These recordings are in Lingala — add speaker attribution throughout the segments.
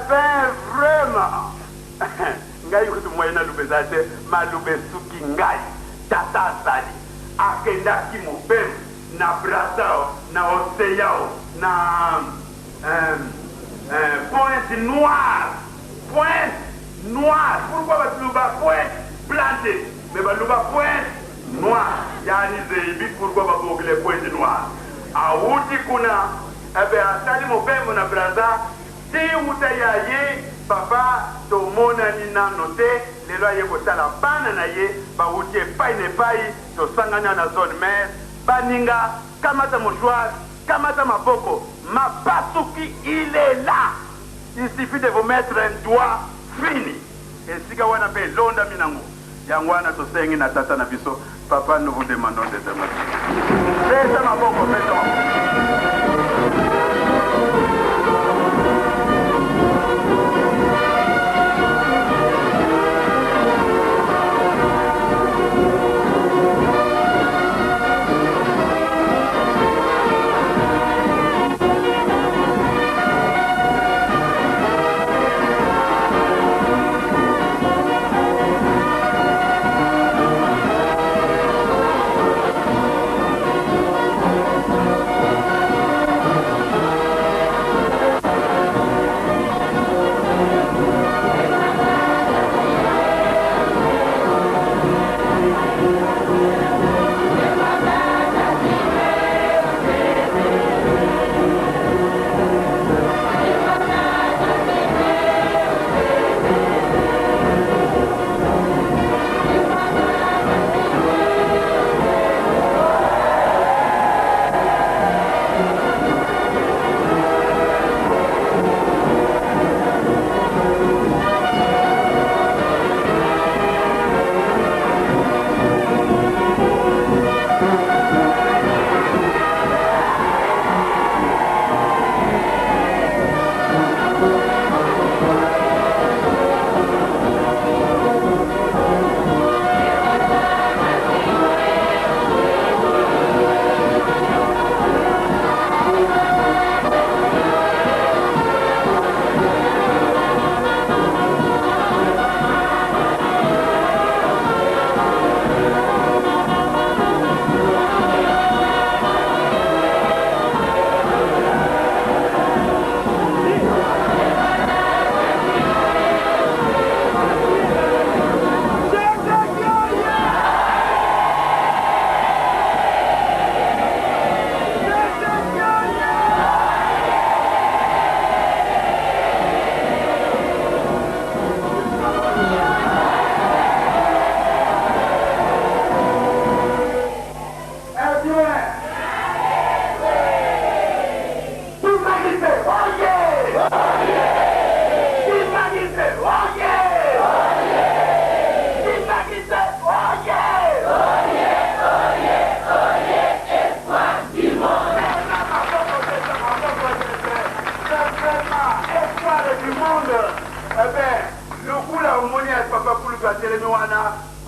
Speaker 1: ben vraiment ngai kutu moyena lubezate malube suki ngai tata sali akendaki mobem na brasao na océao na pointe noire pourquoi baluba pointe blanche mais baluba pointe noire yani zeibi pourquoi babogile pointe noire auti kuna ebe asali mobem na braza ti utayaye papa tomona ni nano te lelo aye kotala bana na ye bauti epai na epai tosangana na zone mer baninga kamata mouchoir kamata maboko mapasuki il est là il suffit de vous mettre un doigt fini esika wana pe londa minango yango wana tosengi na tata na biso papa nous vous demandons de demander pesa maboko pesa maboko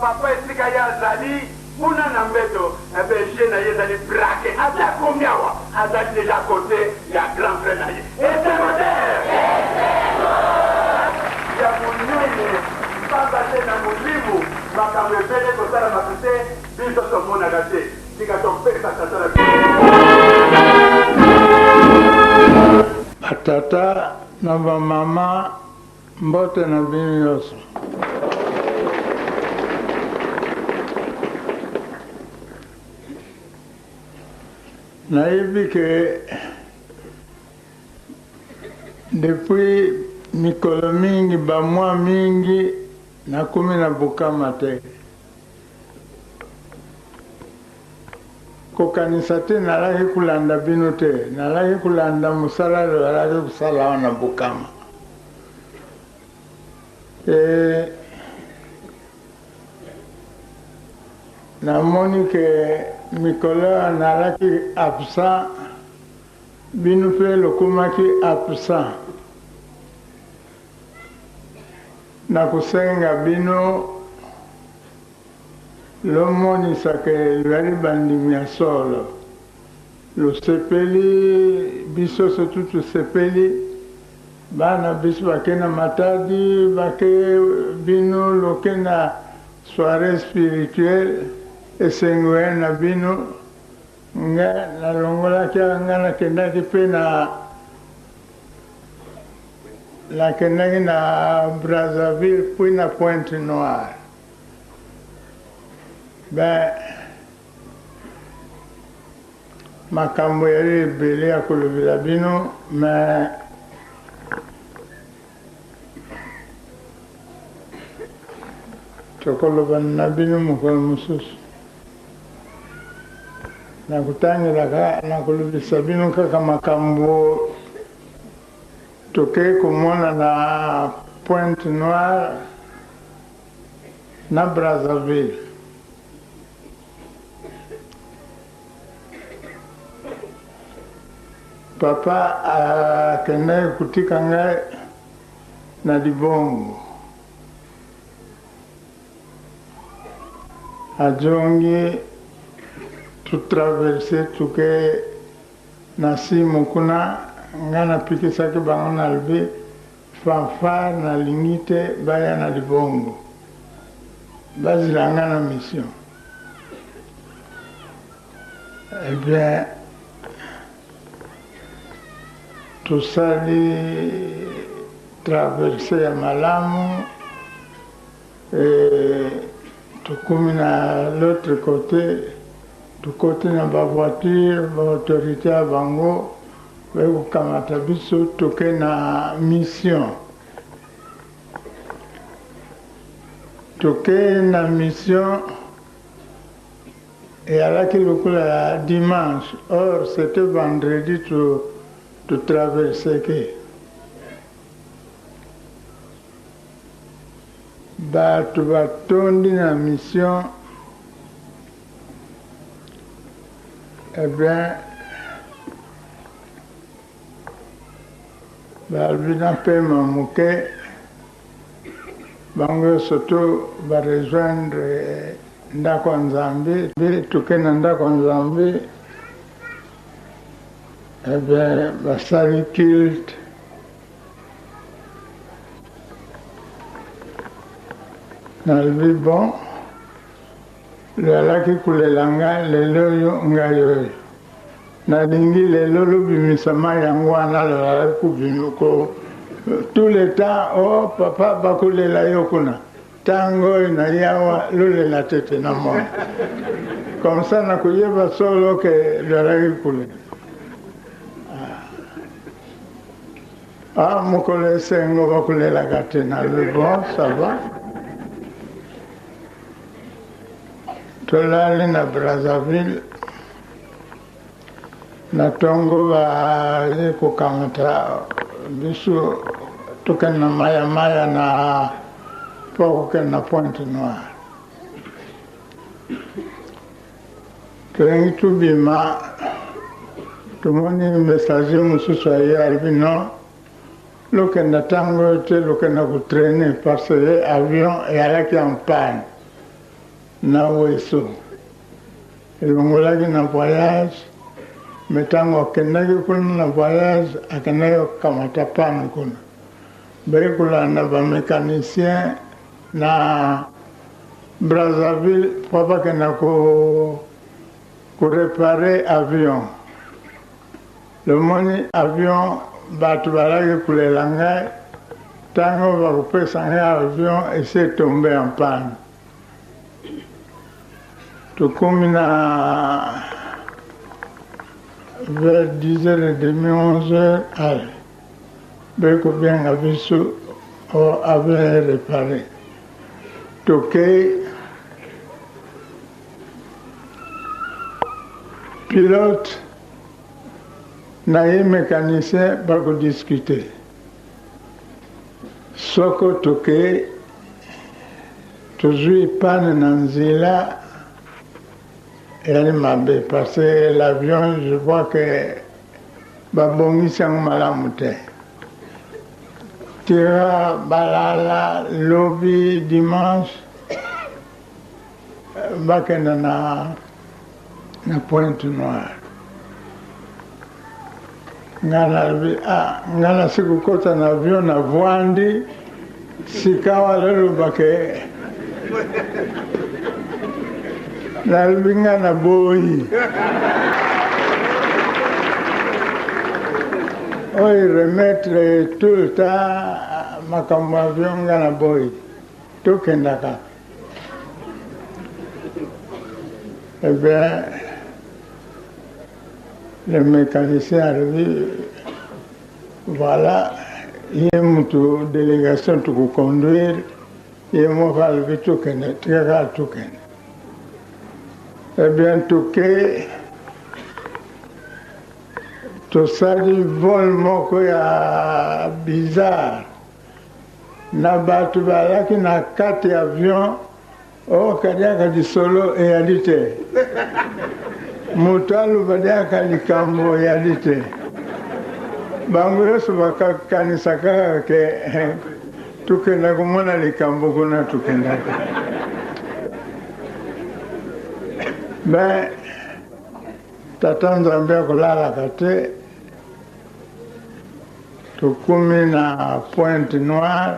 Speaker 1: papa esika ya zali kuna na mbeto je na ye zali braqué aza combien wa azali déjà côté ya grand frère na ye et c'est moderne ya munene baba tena mulimu makambo ebele kosala makute biso tomonaka te tika topesa tatala
Speaker 2: batata na bamama mbote na bino nyonso. Nayebi ke depuis mikolo mingi bamwa mingi nakomi na bokama te kokanisa te nalaki kulanda bino te nalaki kulanda mosala nalaki kosala wana bokama namoni ke mikolo nalaki absent bino mpe lokomaki absent nakosenga bino lomonisa ke lwali bandimi ya solo losepeli biso sotu tosepeli bana biso bakena matadi bake bino lokena soirée spirituelle esengoya na bino nga nalongolaki nga nakendaki mpe nakendaki na Brazzaville puis na Pointe Noire. Ben makambo yali ebele ya kolobela bino me tokoloba na bino mokolo mosusu nakutangelaka nakolobisa bino kaka makambo tokei komona na Pointe Noire na Brazzaville. Papa akendaki kutika ngai na libongo ajongi tutraverse tuke na simu kuna nga napikisaki bango na lobi fanfare nalingi te baya na libongo bazila nga na mission. Eh bien tosali traverse ya malamu tokomi na l'autre côté tokoti na bavoiture baautorité ya bango bakokamata biso toke na mission. Toke na mission eyalaki lokola ya dimanche, or c'était vendredi to traverse ke bato batondi na mission. Eh bien balobi na pema moke bango soto barejoindre ndako ya Nzambe toke na ndako ya Nzambe. Eh bien basali culte nalobi bon lelaki kolela ngai lelo oyo ngai oyo nalingi lelo lobimisama yango wana lelaki kobimiko tout le temps. Oh papa bakolela yo kuna ntango oyo nayi awa lolela tete na mona comme ça nakoyeba solo ke lelaki kolela. Mokolo esengo bakolelaka te nalobi bon ça va. Tolali na Brazzaville na ntongo baye kokamata biso tokende na mayamaya na mpo kokende na Pointe Noire. Tolingi tobima tomoni messager mosusu aye alobi non lokenda ntango te lokenda kotraine parce que avion eyalaki en panne na Weso elongolaki na voyage me ntango akendaki kuna na voyage akendaki kokamata pane kuna bari kolanda bamécanicien na Brazzaville mpo bakenda korepare avion. Lomoni avion bato balaki kolela ngai ntango bakopesa ngai avion esi etombe en panne. Tokomi na vers 10h30, 11h, allez, beko benga biso o avion réparé. Toke pilote na ye mécanicien bakodiscute soko toke tozwi pane na nzela eyali mabe parce que l'avion je vois que babongisi yango malamu te. Tira balala lobi dimanche bakenda na Pointe Noire. ngana sikukota na avion na Vwandi sikawa lelo bake nalbi ngana boyi oyi remettre tout le temps makambo avion ngana boyi tokendaka. Eh bien, le mécanicien arrivé, voilà, il y a une délégation qui vous conduire, il y a une arrivé tout kene, tout kene. Eh bien, tout ça, du vol moko ya bizarre. Na batu balaki na 4 avions, oh, kadiaka di solo réalité. Mutalu badiaka likambo réalité. Bango yoso bakakanisa kaka ke tukenda kumona likambo kuna tukenda. Ben, tata Nzambe kulala kate, tukumi na Pointe Noire,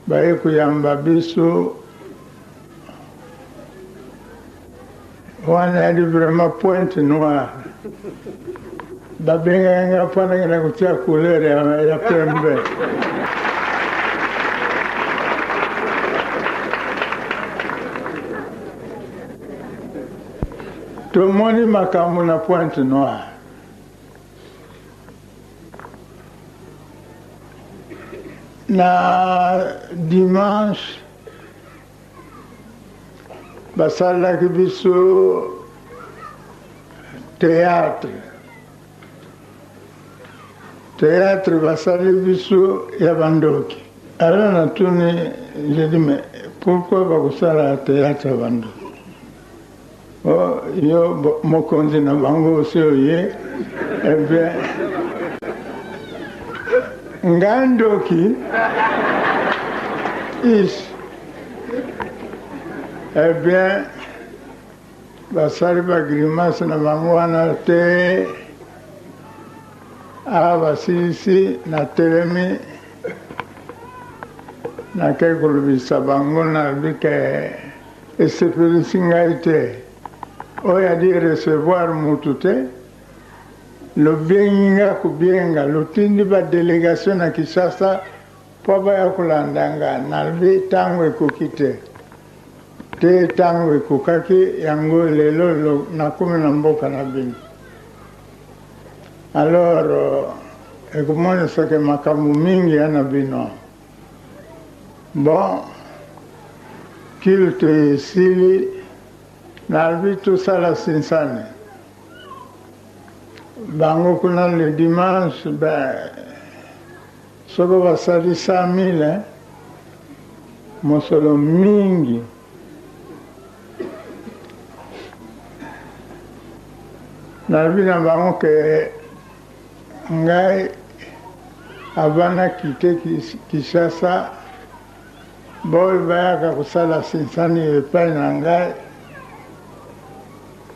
Speaker 2: baye kuyamba biso wana yali vraiment Pointe Noire babenganga pana ngana kutia couleur ya pembe tomoni makambo na Pointe Noire. Na dimanche basalaki biso théâtre basali biso ya bandoki. Alors natuni, j'ai dit mais pourquoi bakusala théâtre ya bandoki? Oh, yo mokonzi na bango aussi oye, eh bien Ngandoki is, eh bien, basali ba grimace na bango wana te, basilisi na telemi, na kekolobisa bango na bike esepelisi ngai te, oyo adi recevoir mutu te, lo benginga kubenga lo tindi ba délégation na Kinshasa po baya kulandanga nalbi tango ekokite te tango ekokaki yango lelo nakumi na mboka na bino. Alors ekomonisaka makambo mingi ya na bino. Bon, kilte esili nalbi tosala sinsane. Bango kuna le dimanche, ben, soko basali 100,000, mosolo mingi. Nalbi na bango ke ngai abana kite Kinshasa, boy bayaka kusala sinsani epai na ngai.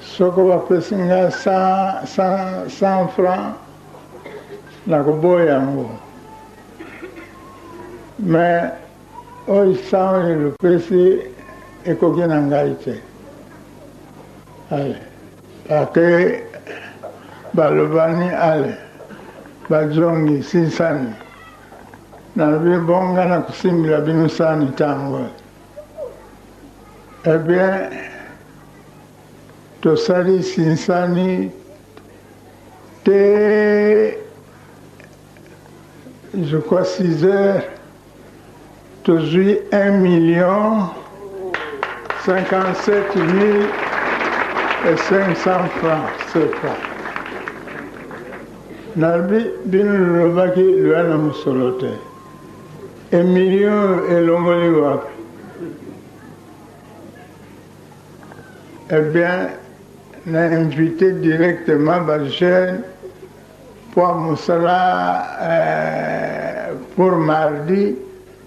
Speaker 2: Soko bapesi ngai 100 francs na koboya yango. Mais oyo 100 oyo lopesi ekoki na ngai te. Ale, pake balobani ale, bazongi sinsani. Nalobi bonga na kusimbila bino sani tango. Eh bien, tosali sinsani te, je crois 6 heures, tozwi 1 057 500 francs, c'est pas. Nalbi bino lobaki luana musolo te. 1 million elongoli wapi. Eh bien, on a invité directement Bajel pour Moussala pour mardi.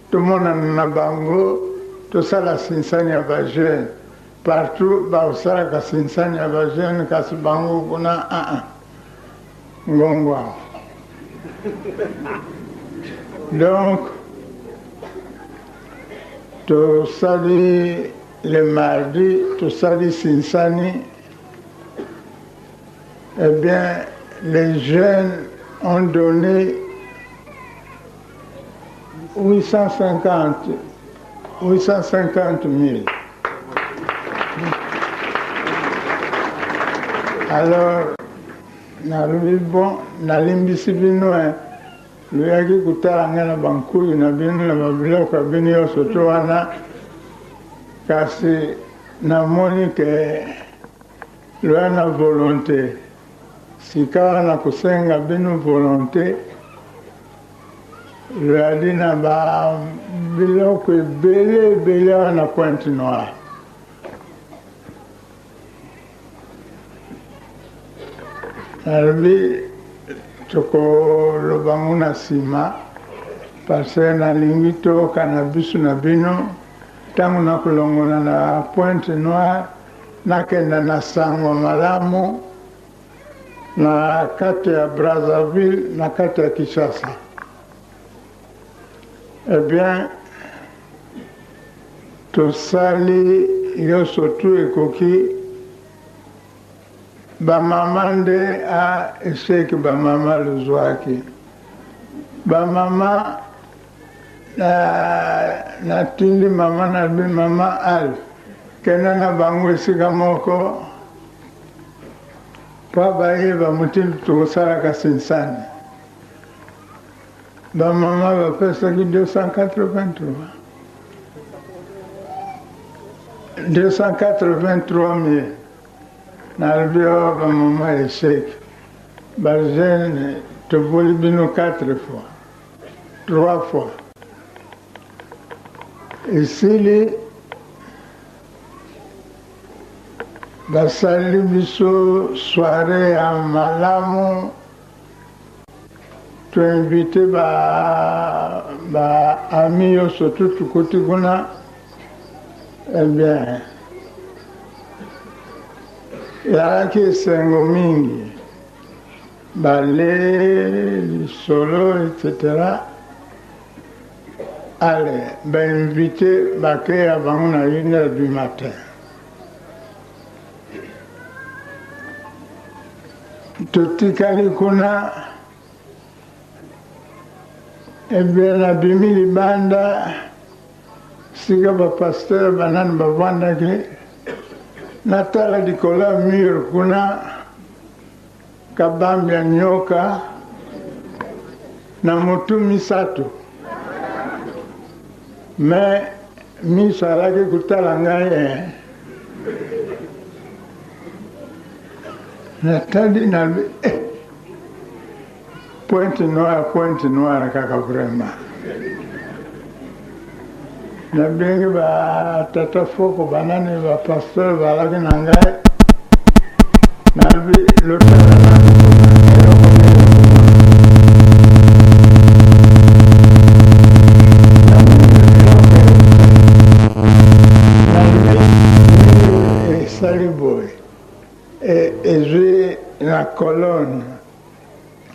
Speaker 2: Tout le monde en a bango, tout ça la Sinsani à Bajel. Partout, Moussala ka Sinsani à Bajel, ka Bango, on a un. ngongwa. Donc, tout ça dit le mardi, tout ça dit Sinsani, eh bien, les jeunes ont donné 850 000. Alors, nalubi bon, nalimbisi bino luyaki kutala ngana bankuyu na bino na babiloko bino yoso to wana kasi namoni ke lwana volonté sika wana kusenga bino volonté lwadi na babiloko ebele wana Pointe Noire. Nalobi tokoloba ngo na nsima parce nalingi toyoka na biso na bino ntango nakolongola na Pointe Noire nakenda na sango malamu na kati ya Brazzaville na kati ya Kinshasa. Eh bien, tosali yoso tu ekoki bamama nde eseki bamama luzwaki bamama natindi mama nabi mama al kena na bango esika moko po bayeba mutindi tokosalaka Sinsani. Bamama bapesaki 283 000. Nalobi oyo bamama eseki bajene toboli bino 4 fois 3 fois esili basali biso soirée ya malamu toinvite ba ami yoso tutukuti kuna. Eh bien, yazalaki esengo mingi bale lisolo etc. Allez, bainvite bakeya bango na 1h du matin. Totikali kuna ebien nabimi libanda sika bapasteur banani bavandaki natala likolo ya mur kuna kabambi ya nyoka na motu misato me miso alaki kutala ngai natali nabi Pointe Noire kaka vraiment. Nabengi ba tata foko banani ba pasteur balaki na ngai nabi lotala sali boy ezwi na colonne.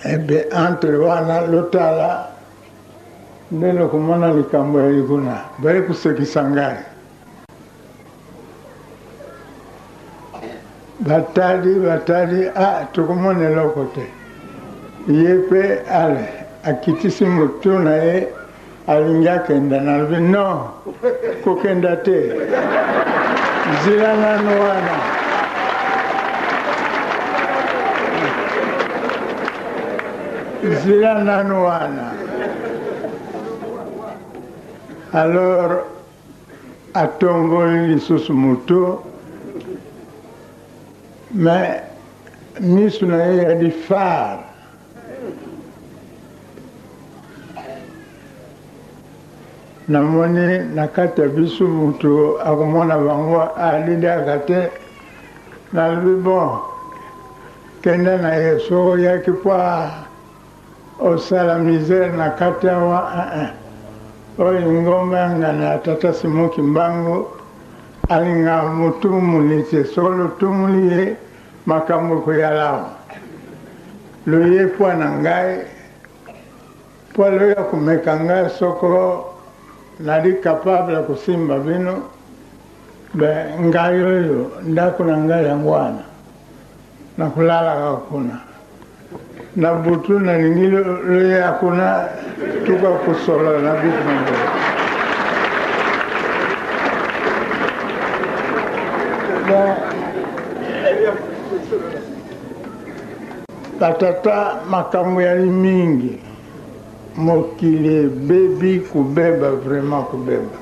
Speaker 2: Ebe entre wana lotala ndelo kumona likambo yalikuna bali kusekisa ngai batali tukumone loko te ye pe ale akitisi motu na ye alingi akenda nalobi non kokenda te zila nano wana zila nano wana. Alors atongoli lisusu motu mais miso na ye yadi far namoni na kati ya biso motu akomona bango alidaka te nalobi bon kenda na ye soko yaki po osala misere na kati awa oyo ngomba yanga na tata Simoki Mbango alinga mutumuli te solo tumuli ye makambo kuyalawa lo ye poa na ngai poa lo ya kumeka ngai soko nali capable ya kusimba bino be ngai oyo ndako na ngai ya ngwana na kulala hakuna na butu na ningi lo ya hakuna tuka kusola na bitu nango patata makambo yali mingi mokili bebi kubeba vraiment kubeba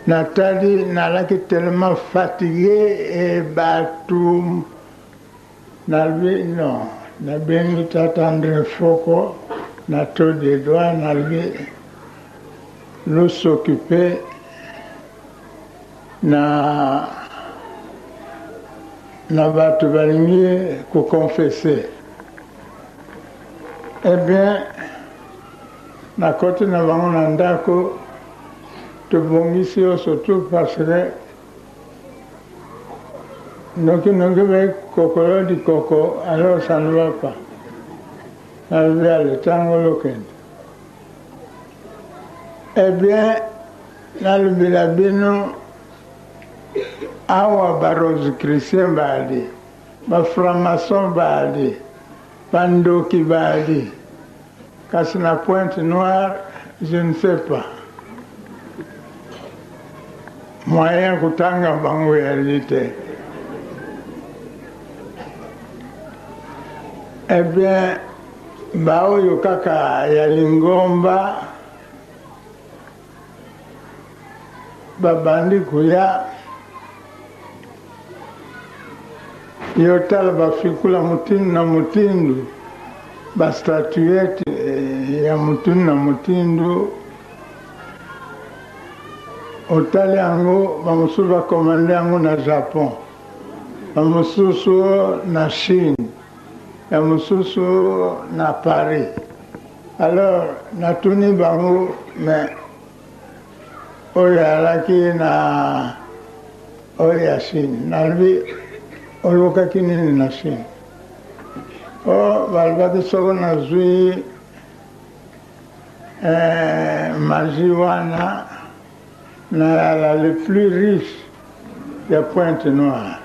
Speaker 2: natali nalaki tellement fatigué et batu nalbi non nabengi tata André Foko na to de doigts nalbi lo s'occuper na batu balingi kukonfese. Eh bien, na koti na bango na ndako tobongisi yo surtout parce que noki be kokolo di koko, alors ça ne va pas. Nalbi ale tango lokende. Eh bien, nalbi la bino awa ba Rose Christian baali ba franc-maçon baali ba ndoki baali kasi na Pointe Noire je ne sais pas moyen kutanga bango yalite. Eh bien ba oyo kaka ya Lingomba babandi kuya yotala bafikula mutindu na mutindu ba statuette ya mutindu na mutindu otali yango bamosusu bakomande yango na Japon, bamosusu na Chine, ya mosusu na Paris. Alors natuni bango mais oyo alaki na oyo ya Chine nalbi olokaki nini na Chine balobaki soko nazwi maji wana na yala le plus riche ya Pointe Noire.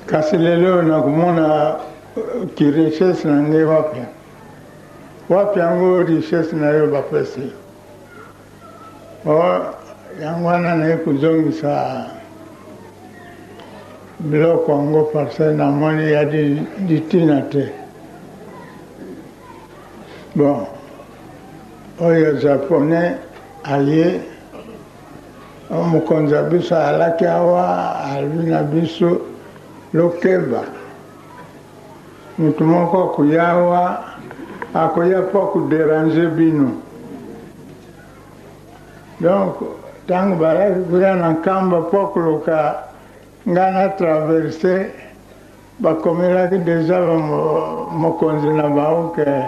Speaker 2: Kasi lelo nakumona ki richesse na nge wapi yango richesse na yo bapesi yango wana naye kuzongisa biloko yango parce namoni ya ditina te. Bon oyo japonais aye omukonzi biso alaki awa alwi na biso lokeba mutu moko akuya awa akoya po akuderange bino. Donc ntango balaki kuya na nkamba po akuluka nga na traverse bakomelaki deja mokonzi na bao ke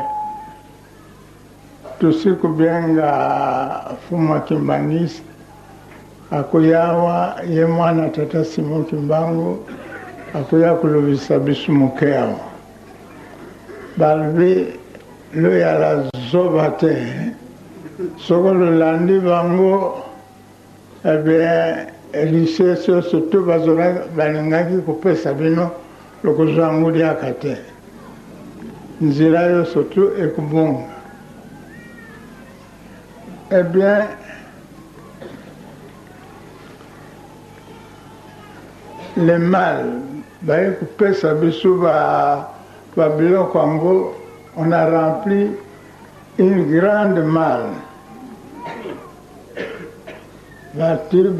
Speaker 2: tusiku bienga Fuma Kimbangisi akuyawa ye mwana tata Simon Kimbangu akuya kulubisa bisu muke awa balbi lo yala zoba te soko lolandi bango richesse surtout balingaki kopesa bino lokozwanguliaka te nzela yo surtout ekubonga. Eh bien, le mal, on a rempli une grande malle. Batir,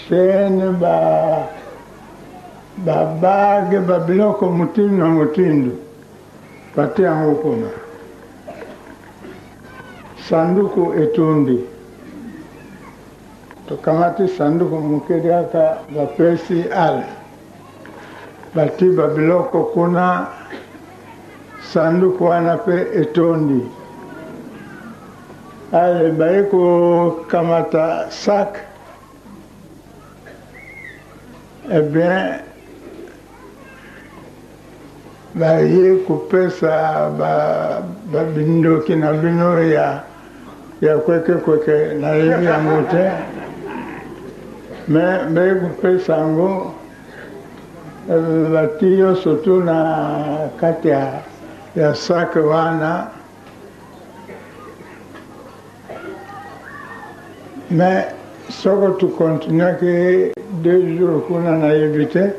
Speaker 2: chaîne, bague, biloko mutindu na mutindu. Pati yango kuna. Sanduku etundi. Tokamati sanduku mukedi aka bapesi ale. Bati babiloko kuna sanduku wana pe etundi. Ale baiko kamata sak eh bien, ye kupesa babindoki na bino ya kweke na yebi yango te me kupesa yango batiyo surtout na kati ya sake wana me soko tukontinuaki 2 jours kuna na yebi te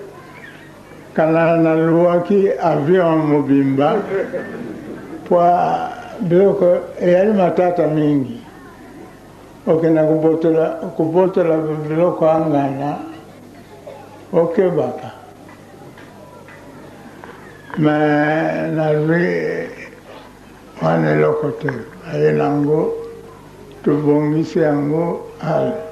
Speaker 2: kana na luwaki avion mobimba kwa biloko eyali matata mingi okenda kubotela biloko angana okebaka me nazwi wana eloko te aye nango tubongisi yango ala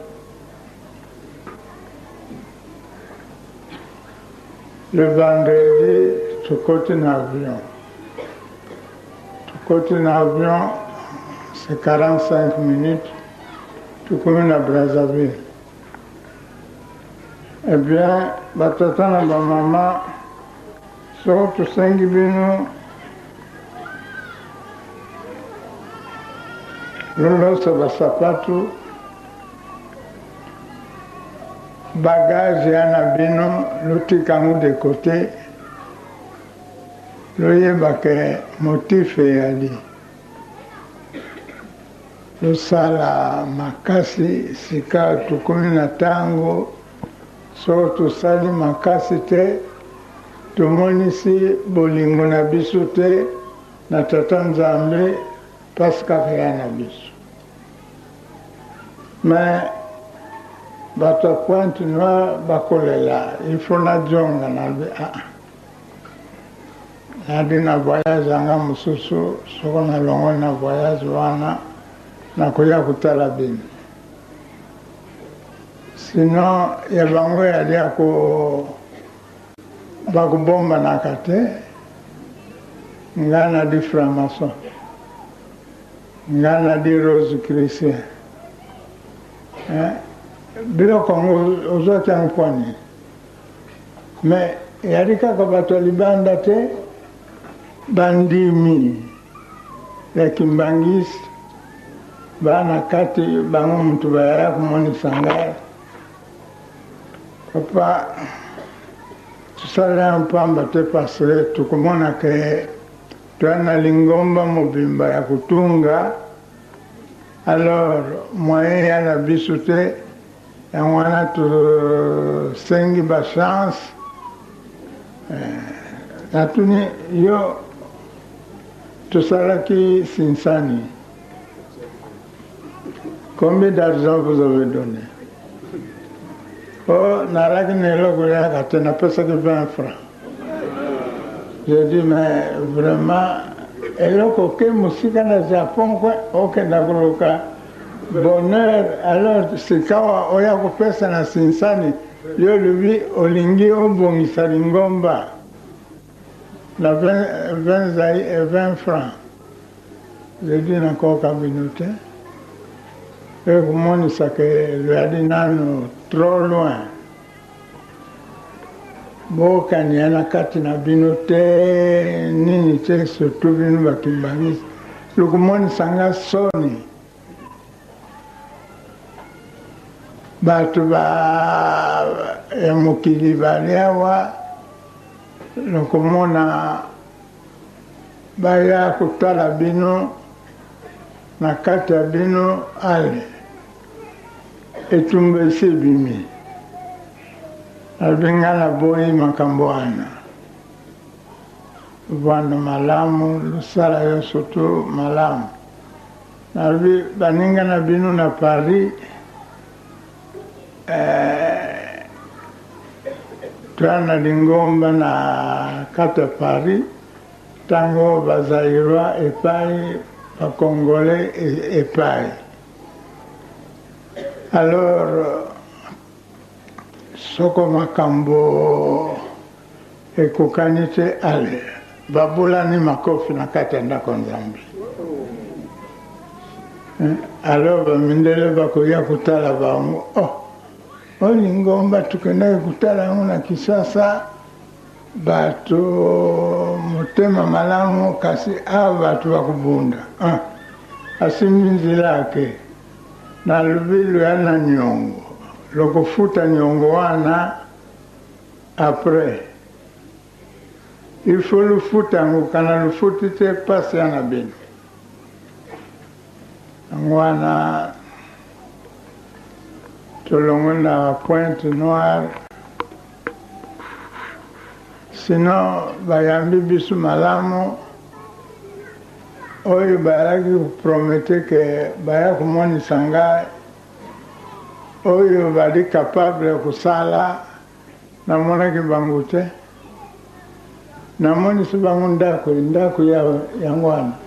Speaker 2: le vendredi, tu côté avion. Tu côté avion, c'est 45 minutes. Tu communes à Brazzaville. Eh bien, batata na ba maman, so tu sengi bino. Lolo sa ba sapatu. Bagage yana bino lutikangu de côté loyeba ke motif eyali losala makasi sika tukumi na ntango so tosali makasi te tomonisi bolingo na biso te na tata nzambe paska ya na biso mais bato pointe noire bakolela il faut na jonga na nadi na voyage anga mosusu soko na longo na voyage wana nakoya kutala bino sinon ya bango yali bakubombanaka te nga na di franc-maçon nga na di rose chrétien biloko yango ozwaki yango pwani me yali kaka bato ya libanda te bandimi ya kimbangisi bana kati bango mutu bayaya kumonisa ngai papa tusalela mpamba te parce tukumona ke toya na lingomba mobimba ya kutunga alors moyen ya na biso te yango wana tosengi bachance natuni yo tosalaki sinsani combien d'argent vous avez donné oh naraki na eloko yaka te napesaki 20 francs j'ai dit mais vraiment eloko ke mosika na japon kwe okenda koluka bonheur alors sikawa oya kopesa na sinsani yo lubi olingi obongisa lingomba na 20 francs j'ai dit nakoka bino te ekomonisa ke luyadi nano trop loin bokania na kati na bino te nini te surtout bino bakimbangisi lukumonisa nga soni bato ya mokili bali awa lokomona baya kotala bino na kati ya bino ale etumba esi ebimi alibinga na boyi makambo wana vanda malamu lusala yo surtout malamu nalibi baninga na bino na Paris toya na lingomba na kati ya Paris ntango bazairwa epai bakongole epai alors soko makambo ekokani te ale babulani makofi na kati ya ndako nzambe alors bamindele bakoya kotala bango oh olingomba tukende kutala nguna kisasa batu mutema malamu kasi aba batu bakubunda asimbizi lake na lubilu yana nyongo lokufuta nyongo wana apres il faut lufuta ngukana lufutite pasi yana binu ngwana tolongona Pointe Noire sinon bayambi bisu malamu oyo bayaki promete ke baya kumonisa ngai oyo bali capable kusala namonaki bango te namonisi bango ndako ya ngwana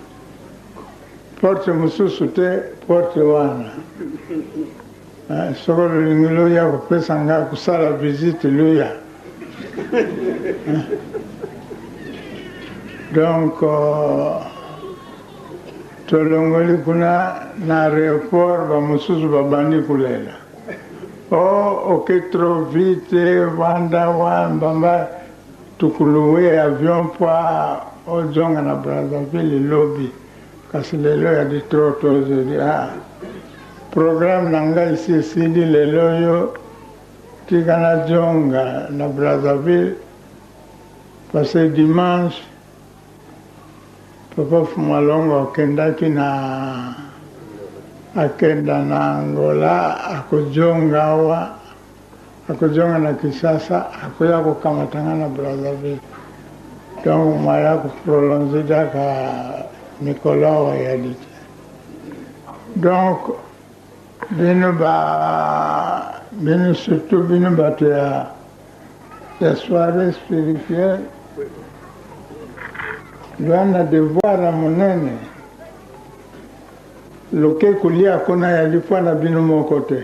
Speaker 2: porte mosusu te porte wana soko lolingi loya kopesa ngai kusala visite loya donc tolongoli kuna na aéroport bamosusu babandi kulela oke trop vite wanda wambamba tukuluwe avion pwa ojonga na Brazzaville lobby kasi lelo ya di trop tozeli programme na ngai isi esili lelo yo tika na jonga na Brazzaville parce dimanche papa Fumalongo akenda na Angola akujonga na Kisasa akuya kukamatanga na Brazzaville donc maya kuprolonge daka Nicolas Wayadite donc bino surtout bino bato ya soirée spirituelle lwana devoir ya monene loke kulia kona yalipwa na bino moko te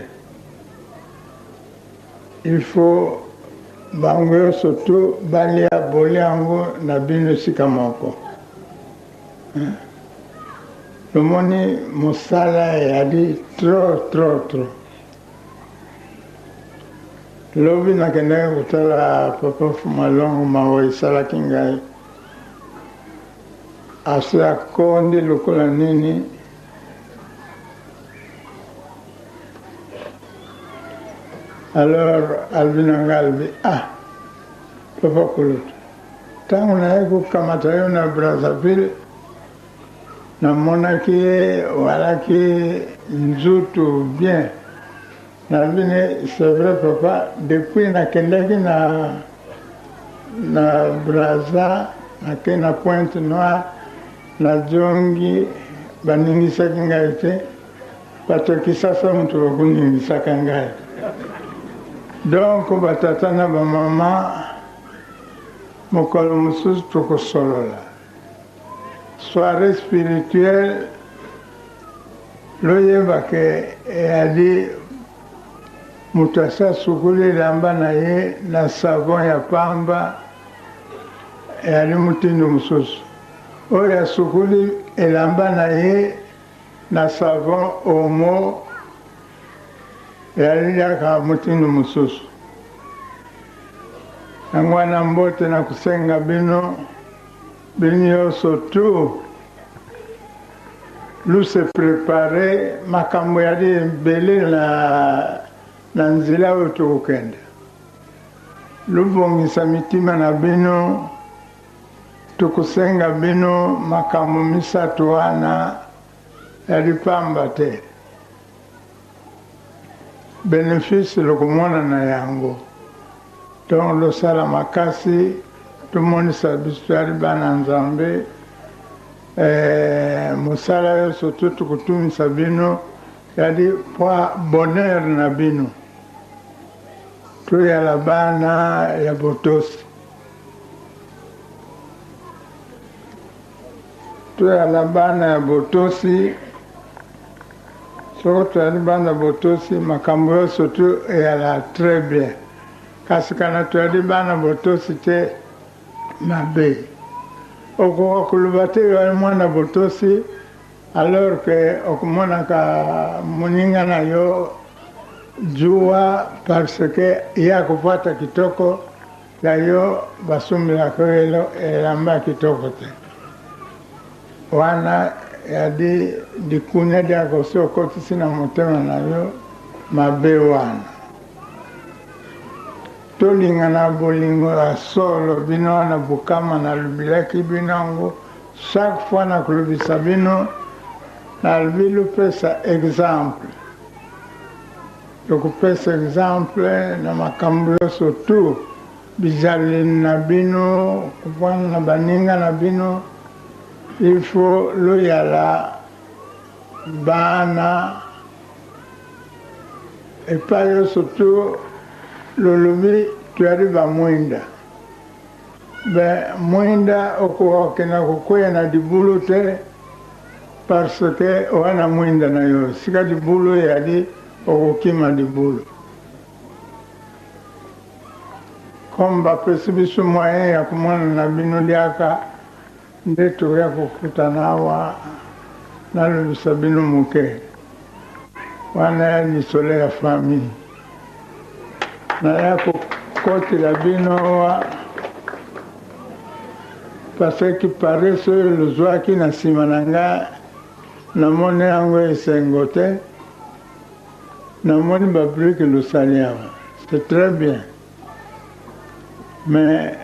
Speaker 2: il faut bango nyonso tu balia boli yango na bino esika moko lomoni mosala yali trop lobi nakendaki kotala papa Fumalongo mawa esalaki ngai asi akondi lokola nini alors albina ngalbi papa Kulutu ntango naye kukamata yo na Brazzaville namonaki ye walaki nzutu bien nalbine c'est vrai papa depuis nakendaki na Brazza nake na Pointe Noire na jongi baningisaki ngai te bato Kisasa mutu bakuningisaka ngai donc batata na bamama mokolo mosusu tokosolola soirée spirituelle loyebake eyali mutu asasukuli elamba na ye na savon ya pamba eyali mutindo mosusu oyo asukuli elamba na ye na savon omo eyali yaka mutindo mosusu yango wana mbote na kusenga bino nyonso tu luse prepare makambo yali ebele na nzela oyo tokokende lubongisa mitima na bino tokusenga bino makambo misato wana yali pamba te bénéfice lokomona na yango donc losala makasi tomonisa biso yali bana Nzambe mosala yo surtout tokutumisa bino yali pwa bonheur na bino toyala bana ya botosi toyala bana ya botosi soko toyali bana ya botosi makambo yo surtout eyala très bien kasi kana toyali bana botosi te mabe okoka koloba te yo mwana botosi alors que okomonaka moninga na yo jua parce que ya kupata kitoko layo basumila kwelo elamba kitoko te wana yadi dikunya dia kosio koti sina motema nayo mabe wana tolingana bolingo la solo bino na bukama na lubilaki binango chaque fois na kulubisa bino na lubilu pesa exemple tokupesa exemple na makambo yoso tu bizali na bino kupwana na baninga na bino il faut loyala bana epa yoso tu lolobi tuyari ba mwinda be mwinda okukena kukwea na dibulu te parce que wana mwinda na yo sika dibulu yadi okukima dibulu comme bapesi biso moyen ya kumwana na bino liaka nde toya kokutana awa nalobisa bino moke wana ya lisolo ya famille naya kokotela bino awa parce que pare soyo lozwaki na nsima na nga namoni yango esengo te namoni babrike losali awa c'est très bien mais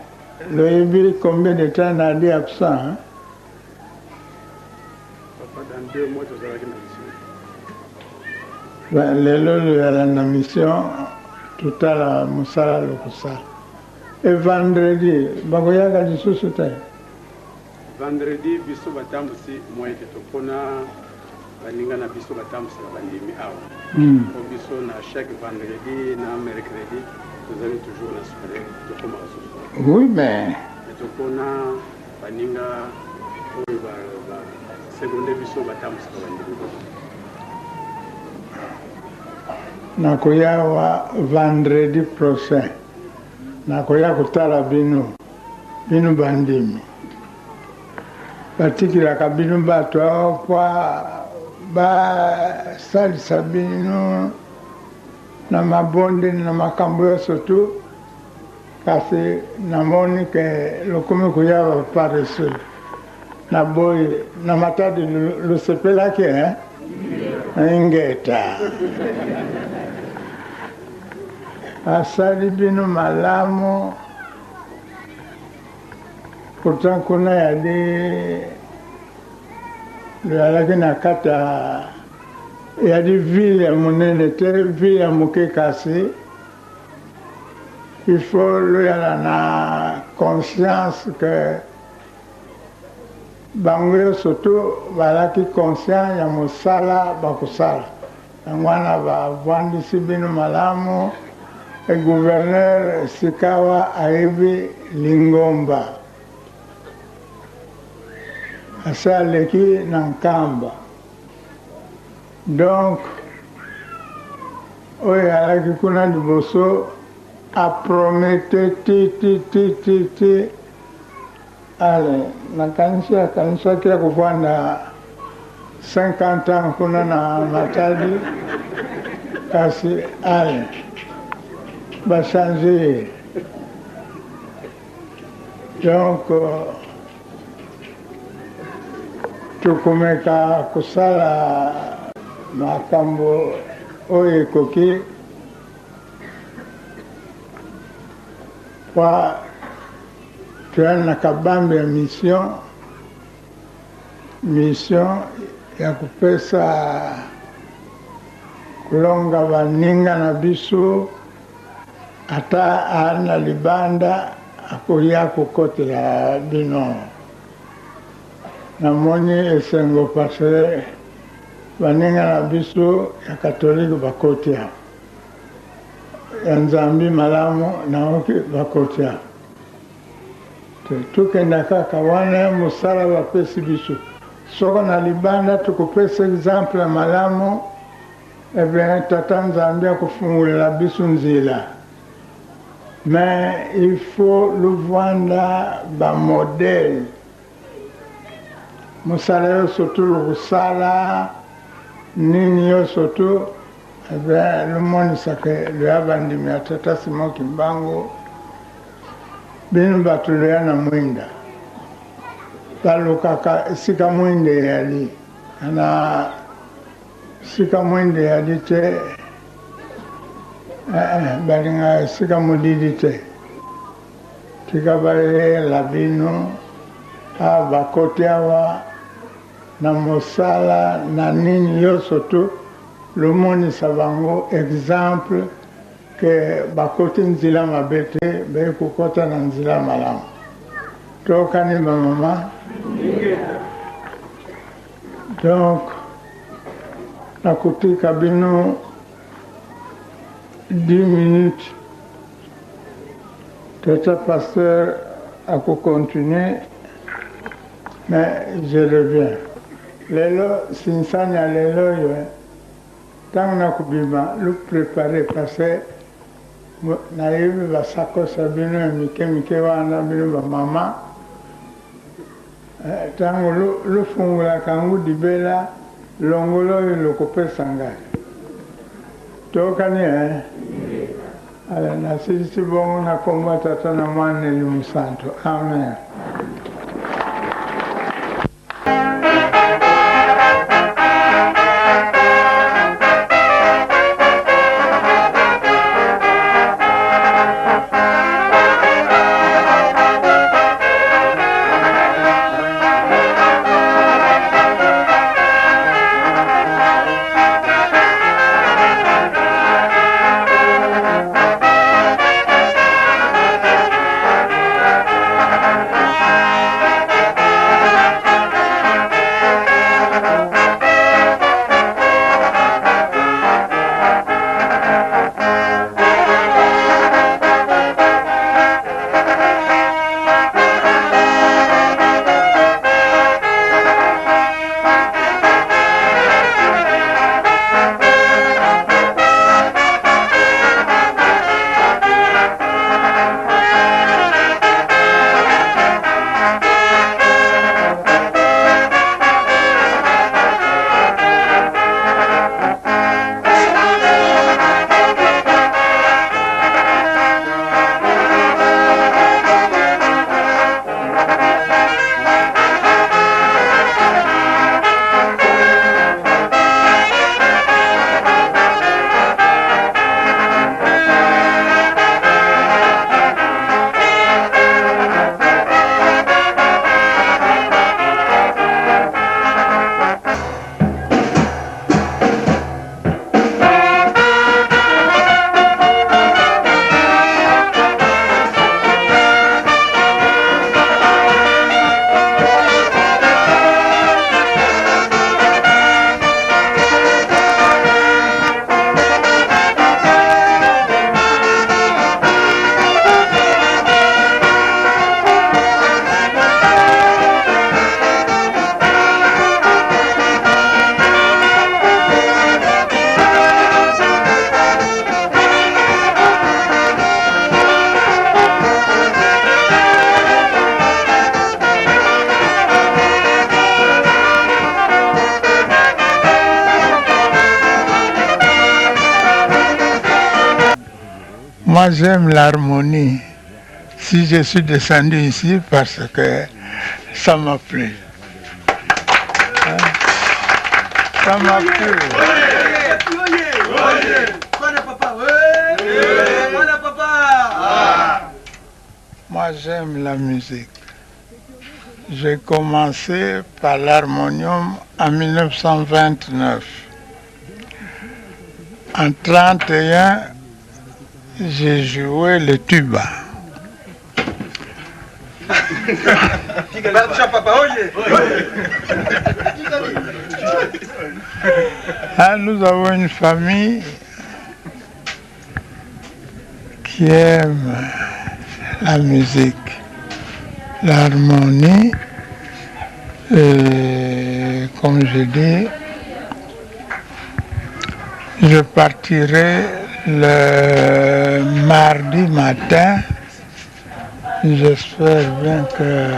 Speaker 2: loyebi combien de temps nadi absent hein?
Speaker 3: Dans 2 mois tozalaki na mission
Speaker 2: lelo loyala na mission totala mosala lokosala e vendredi bakoyaka lisusu te
Speaker 3: vendredi biso batambusi moyen te topona baninga na biso batambusela bandimi awa po biso na chaque vendredi na mercredi tozali toujours na scolaire tokomaka susu
Speaker 2: oui mais
Speaker 3: topona baninga oyo baseconde biso batambusela bandimi
Speaker 2: nakoya wa vendredi prochain nakoya kotala bino bandimi batikilaka bino bato awa mpo basalisa bino na mabonde na makambo yoso tu kasi namoni ke lokomi koya baparesseux na boyi na matadi losepelaki ingeta asali bino malamu pourtant kuna yadi loyalaki na kati yadi ville ya monene te ville ya moke kasi il faut loyala na conscience que bango nyonso tu balaki conscient ya mosala bakosala yango wana bavandisi bino malamu e gouverneur sikawa ayebi lingomba asa aleki na nkamba donc oyo alaki kuna liboso apromete ti ale nakanisaki ya kuvanda 50 ans kuna na Matadi kasi ale bachange donc tukumeka kusala makambo oyo ekoki kwa tuana na kabambe ya mission ya kupesa kulonga baninga na biso ata ana libanda akoya kokotela bino namoni esengo parce baninga na biso ya katolike bakotia ya nzambi malamu naoki bakotia tukenda kaka wana mosala bapesi biso soko na libanda tukopesa exemple malamu ebe tata nzambi akufungulila biso nzela mais il faut luvanda bamodele mosala yo surtout lokusala nini yo surtout le monde sake le abandimi atata Simon Kimbangu bino batuloya na mwinda balukaka sika mwinde yali ana sika mwinde yali te balinga sika mudidi te tika balela bino bakoti awa na mosala na nini yoso tu lomonisa bango exemple ke bakoti nzela mabe te bekokota na nzela malamu tokani bamama donc nakotika bino 10 minutes tata pasteur akocontinue mais je reviens lelo sinsanya lelo yo tant nakubima lu préparer parce que nayebi basakosa bino mike wana bino bamama tango lufungulaka ngu dibela longolo oyo lokopesa ngai tokani ala nasilisi bongo na kombo tata na mwana Elimu Santo amen. Moi, j'aime l'harmonie. Si je suis descendu ici, parce que ça m'a plu. Ça m'a plu. Moi, j'aime la musique. J'ai commencé par l'harmonium en 1929. En 1931, j'ai joué le tuba. Ah, nous avons une famille qui aime la musique, l'harmonie, et comme je dis, je partirai le mardi matin. J'espère bien que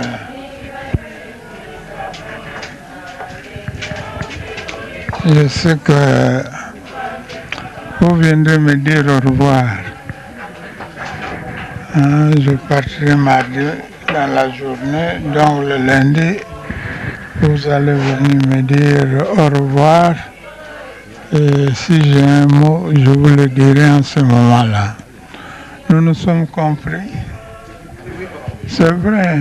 Speaker 2: je sais que vous viendrez me dire au revoir. Je partirai mardi dans la journée, donc le lundi, vous allez venir me dire au revoir. Et si j'ai un mot, je vous le dirai en ce moment-là. Nous nous sommes compris. C'est vrai.